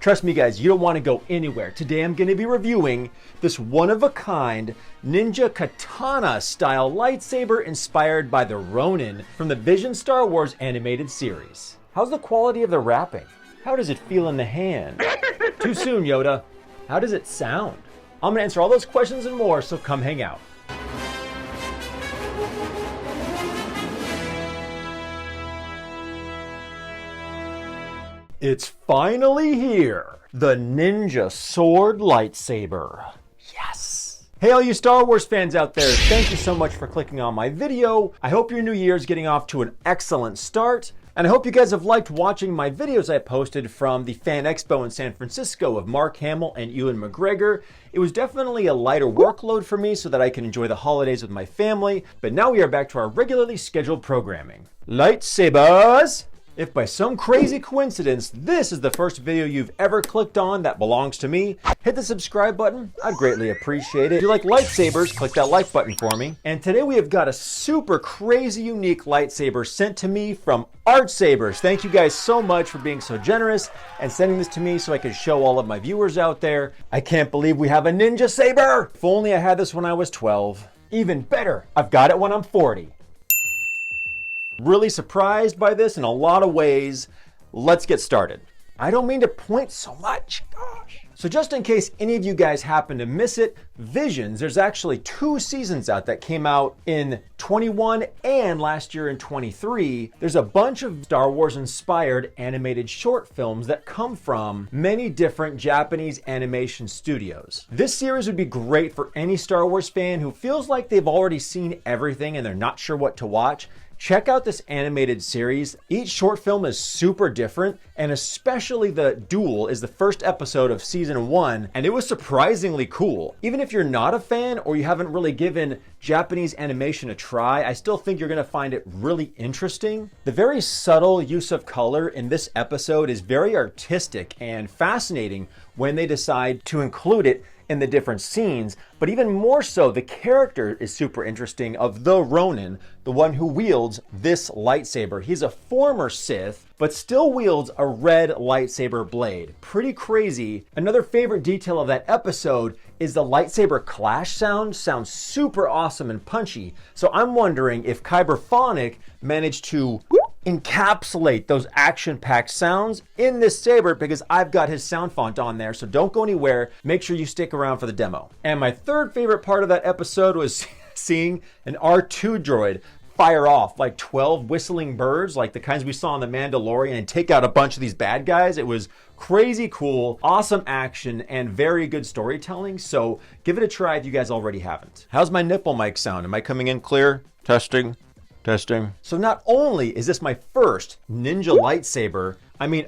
Trust me guys, you don't want to go anywhere. Today I'm going to be reviewing this one-of-a-kind ninja katana style lightsaber inspired by the Ronin from the Vision Star Wars animated series. How's the quality of the wrapping? How does it feel in the hand? Too soon, Yoda. How does it sound? I'm going to answer all those questions and more, so come hang out. It's finally here, the Ninja Sword Lightsaber. Yes! Hey all you Star Wars fans out there, thank you so much for clicking on my video. I hope your new year is getting off to an excellent start. And I hope you guys have liked watching my videos I posted from the Fan Expo in San Francisco of Mark Hamill and Ewan McGregor. It was definitely a lighter workload for me so that I can enjoy the holidays with my family. But now we are back to our regularly scheduled programming. Lightsabers! If by some crazy coincidence, this is the first video you've ever clicked on that belongs to me, hit the subscribe button. I'd greatly appreciate it. If you like lightsabers, click that like button for me. And today we have got a super crazy unique lightsaber sent to me from Artsabers. Thank you guys so much for being so generous and sending this to me so I could show all of my viewers out there. I can't believe we have a ninja saber! If only I had this when I was 12. Even better, I've got it when I'm 40. Really surprised by this in a lot of ways. Let's get started. I don't mean to point so much, gosh. So just in case any of you guys happen to miss it, Visions, there's actually 2 seasons out that came out in 21 and last year in 23. There's a bunch of Star Wars inspired animated short films that come from many different Japanese animation studios. This series would be great for any Star Wars fan who feels like they've already seen everything and they're not sure what to watch. Check out this animated series. Each short film is super different, and especially the duel is the first episode of season 1, and it was surprisingly cool. Even if you're not a fan or you haven't really given Japanese animation a try, I still think you're gonna find it really interesting. The very subtle use of color in this episode is very artistic and fascinating when they decide to include it in the different scenes, but even more so, the character is super interesting of the Ronin, the one who wields this lightsaber. He's a former Sith, but still wields a red lightsaber blade. Pretty crazy. Another favorite detail of that episode is the lightsaber clash sound. Sounds super awesome and punchy. So I'm wondering if Kyberphonic managed to encapsulate those action-packed sounds in this saber, because I've got his sound font on there, so don't go anywhere. Make sure you stick around for the demo. And my third favorite part of that episode was seeing an R2 droid fire off like 12 whistling birds, like the kinds we saw in The Mandalorian, and take out a bunch of these bad guys. It was crazy cool, awesome action, and very good storytelling, so give it a try if you guys already haven't. How's my nipple mic sound? Am I coming in clear? Testing. Testing. So not only is this my first ninja lightsaber,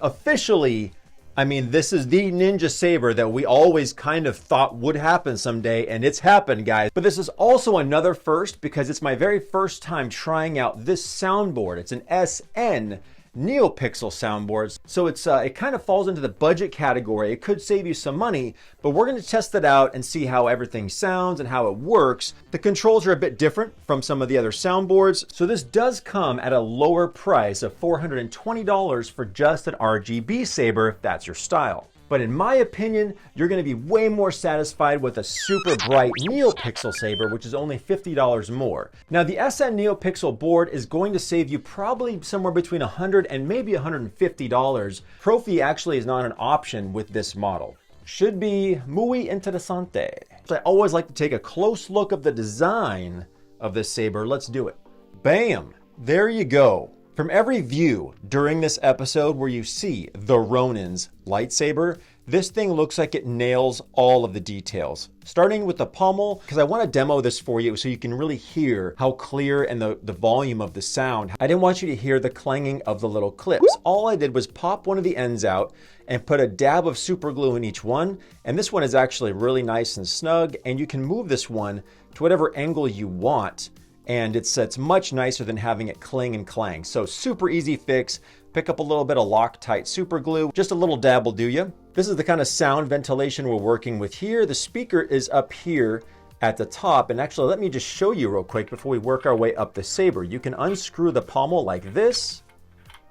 officially, this is the ninja saber that we always kind of thought would happen someday, and it's happened, guys. But this is also another first because it's my very first time trying out this soundboard. It's an SN Neopixel soundboard, so it kind of falls into the budget category. It could save you some money, but we're going to test it out and see how everything sounds and how it works. The controls are a bit different from some of the other soundboards, so this does come at a lower price of $420 for just an RGB saber if that's your style. But in my opinion, you're going to be way more satisfied with a super bright Neopixel saber, which is only $50 more. Now, the SN Neopixel board is going to save you probably somewhere between $100 and maybe $150. Profi actually is not an option with this model. Should be muy interesante. So I always like to take a close look of the design of this saber. Let's do it. Bam! There you go. From every view during this episode where you see the Ronin's lightsaber, this thing looks like it nails all of the details. Starting with the pommel, because I want to demo this for you so you can really hear how clear and the volume of the sound. I didn't want you to hear the clanging of the little clips. All I did was pop one of the ends out and put a dab of super glue in each one. And this one is actually really nice and snug, and you can move this one to whatever angle you want. And it's much nicer than having it cling and clang. So super easy fix. Pick up a little bit of Loctite super glue. Just a little dab will do you. This is the kind of sound ventilation we're working with here. The speaker is up here at the top. And actually, let me just show you real quick before we work our way up the saber. You can unscrew the pommel like this.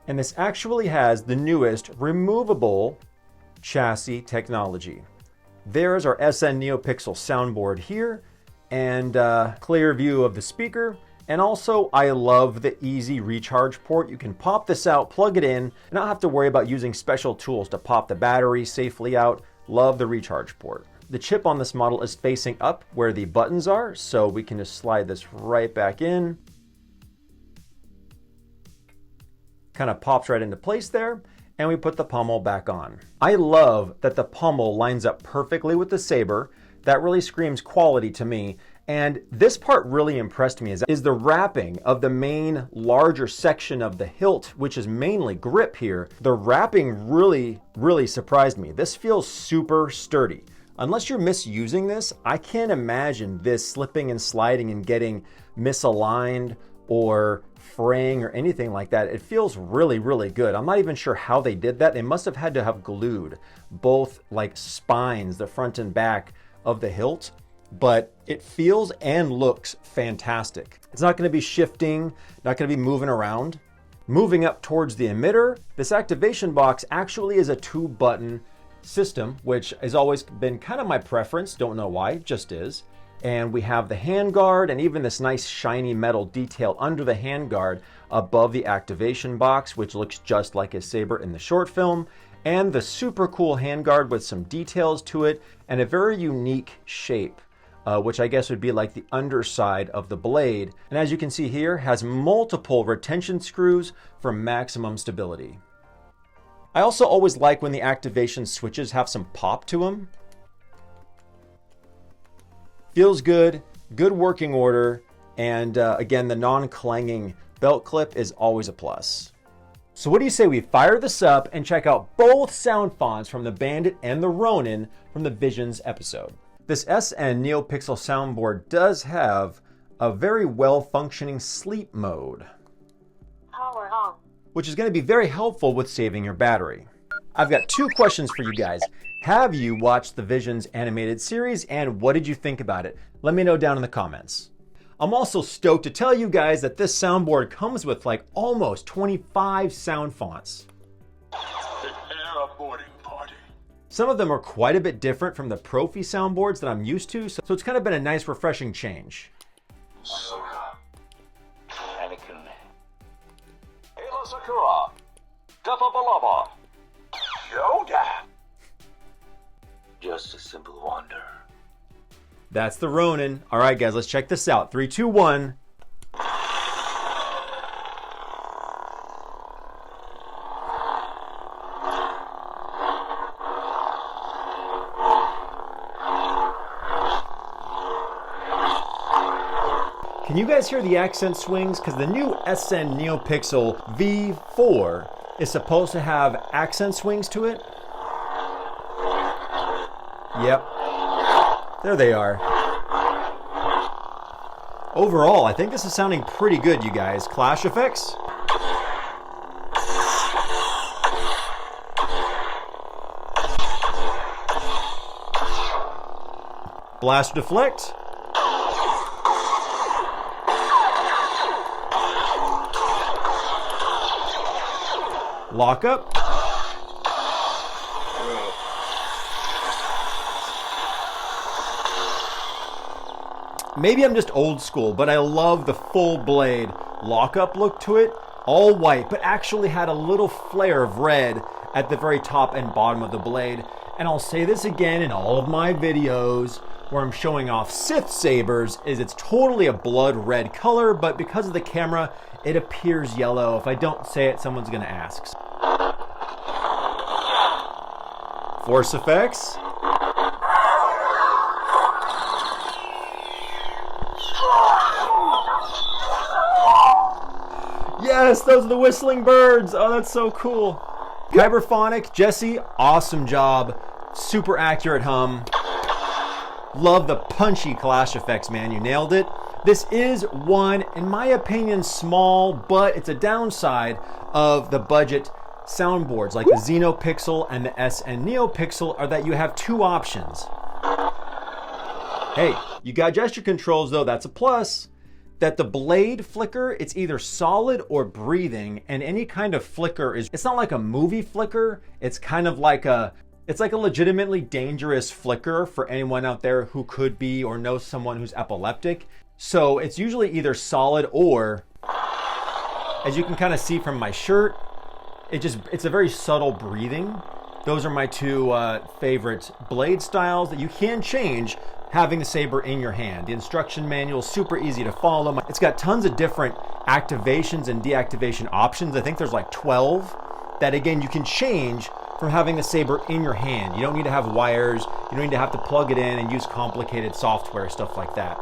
And this actually has the newest removable chassis technology. There's our SN Neopixel soundboard here, and clear view of the speaker. And also, I love the easy recharge port. You can pop this out, plug it in, and not have to worry about using special tools to pop the battery safely out. Love the recharge port. The chip on this model is facing up where the buttons are, so we can just slide this right back in. Kind of pops right into place there, and we put the pommel back on. I love that the pommel lines up perfectly with the saber. That really screams quality to me. And this part really impressed me is the wrapping of the main larger section of the hilt, which is mainly grip here. The wrapping really surprised me. This feels super sturdy. Unless you're misusing this, I can't imagine this slipping and sliding and getting misaligned or fraying or anything like that. It feels really good. I'm not even sure how they did that. They must have had to have glued both like spines, the front and back of the hilt, but it feels and looks fantastic. It's not going to be shifting, not going to be moving around. Moving up towards the emitter, this activation box actually is a 2-button system, which has always been kind of my preference. Don't know why, it just is. And we have the handguard and even this nice shiny metal detail under the handguard above the activation box, which looks just like a saber in the short film. And the super cool handguard with some details to it and a very unique shape, which I guess would be like the underside of the blade. And as you can see here, has multiple retention screws for maximum stability. I also always like when the activation switches have some pop to them. Feels good, good working order, and again, the non-clanging belt clip is always a plus. So what do you say we fire this up and check out both sound fonts from the Bandit and the Ronin from the Visions episode? This SN Neopixel soundboard does have a very well-functioning sleep mode, Power on. which is going to be very helpful with saving your battery. I've got 2 questions for you guys. Have you watched the Visions animated series, and what did you think about it? Let me know down in the comments. I'm also stoked to tell you guys that this soundboard comes with like almost 25 sound fonts. Prepare a boarding party. Some of them are quite a bit different from the Profi soundboards that I'm used to, so it's kind of been a nice refreshing change. Ahsoka. Anakin. Ayla Sakura. Defa Balaba. Yoda. Just a simple wonder. That's the Ronin. All right, guys, let's check this out. 3, 2, 1. Can you guys hear the accent swings? Because the new SN Neopixel V4 is supposed to have accent swings to it. Yep. There they are. Overall, I think this is sounding pretty good, you guys. Clash effects? Blast deflect? Lock up? Maybe I'm just old school, but I love the full blade lockup look to it. All white, but actually had a little flare of red at the very top and bottom of the blade. And I'll say this again in all of my videos where I'm showing off Sith sabers, is it's totally a blood red color, but because of the camera, it appears yellow. If I don't say it, someone's gonna ask. Force effects. Yes, those are the whistling birds. Oh, that's so cool. Kyberphonic, Jesse, awesome job. Super accurate hum. Love the punchy clash effects, man. You nailed it. This is one, in my opinion, small, but it's a downside of the budget soundboards like the Xenopixel and the SN Neopixel are that you have 2 options. Hey, you got gesture controls though, that's a plus. That the blade flicker, it's either solid or breathing, and any kind of flicker it's not like a movie flicker, it's kind of like It's like a legitimately dangerous flicker for anyone out there who could be or knows someone who's epileptic. So it's usually either solid or, as you can kind of see from my shirt, it's a very subtle breathing. Those are my two favorite blade styles that you can change having the saber in your hand. The instruction manual is super easy to follow. It's got tons of different activations and deactivation options. I think there's like 12 that, again, you can change from having the saber in your hand. You don't need to have wires. You don't need to have to plug it in and use complicated software, stuff like that.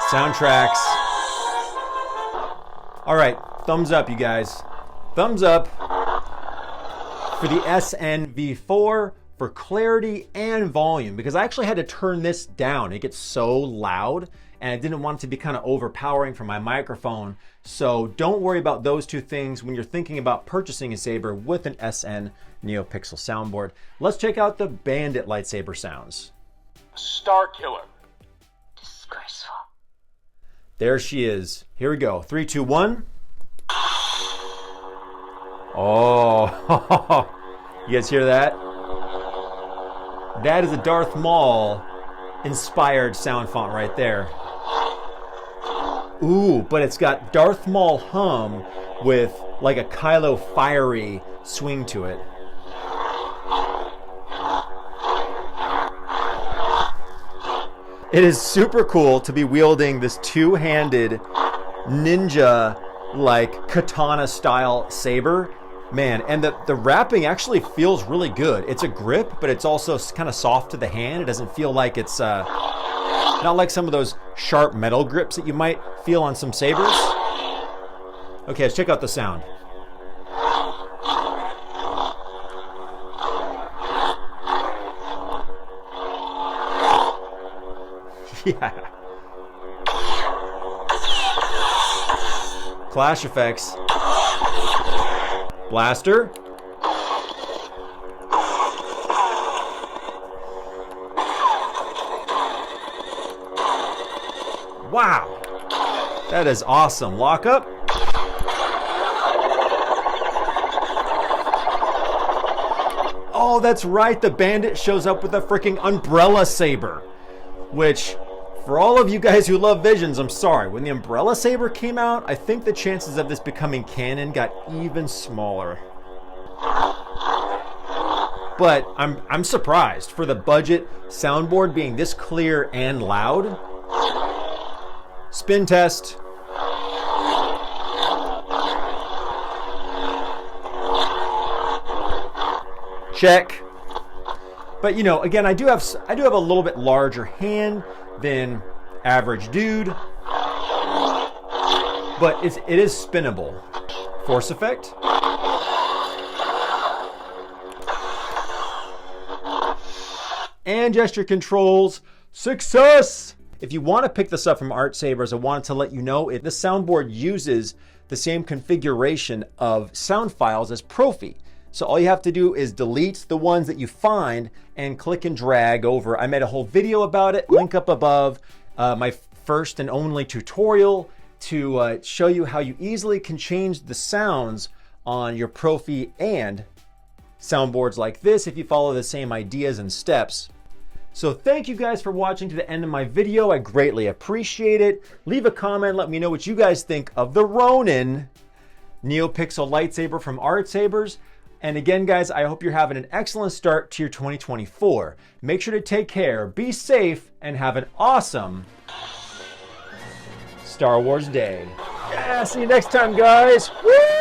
Soundtracks. All right, thumbs up, you guys. Thumbs up for the SNV4 for clarity and volume, because I actually had to turn this down. It gets so loud and I didn't want it to be kind of overpowering for my microphone. So don't worry about those two things when you're thinking about purchasing a saber with an SN Neopixel soundboard. Let's check out the Bandit lightsaber sounds. Star Killer. Disgraceful. There she is. Here we go. 3, 2, 1. Oh, you guys hear that? That is a Darth Maul inspired sound font right there. Ooh, but it's got Darth Maul hum with like a Kylo fiery swing to it. It is super cool to be wielding this two-handed ninja like katana style saber. Man, and the wrapping actually feels really good. It's a grip, but it's also kind of soft to the hand. It doesn't feel like it's not like some of those sharp metal grips that you might feel on some sabers. Okay, let's check out the sound. Yeah. Clash effects. Blaster. Wow. That is awesome. Lock up. Oh, that's right. The Bandit shows up with a freaking umbrella saber, which, for all of you guys who love Visions, I'm sorry. When the umbrella saber came out, I think the chances of this becoming canon got even smaller. But I'm surprised for the budget soundboard being this clear and loud. Spin test. Check. But you know, again, I do have a little bit larger hand than average dude, but it is spinnable. Force effect. And gesture controls. Success! If you want to pick this up from Artsabers, I wanted to let you know the soundboard uses the same configuration of sound files as Profi. So all you have to do is delete the ones that you find and click and drag over. I made a whole video about it, link up above, my first and only tutorial to show you how you easily can change the sounds on your Profi and soundboards like this if you follow the same ideas and steps. So thank you guys for watching to the end of my video. I greatly appreciate it. Leave a comment, let me know what you guys think of the Ronin Neopixel Lightsaber from Artsabers. And again, guys, I hope you're having an excellent start to your 2024. Make sure to take care, be safe, and have an awesome Star Wars day. Yeah, see you next time, guys. Woo!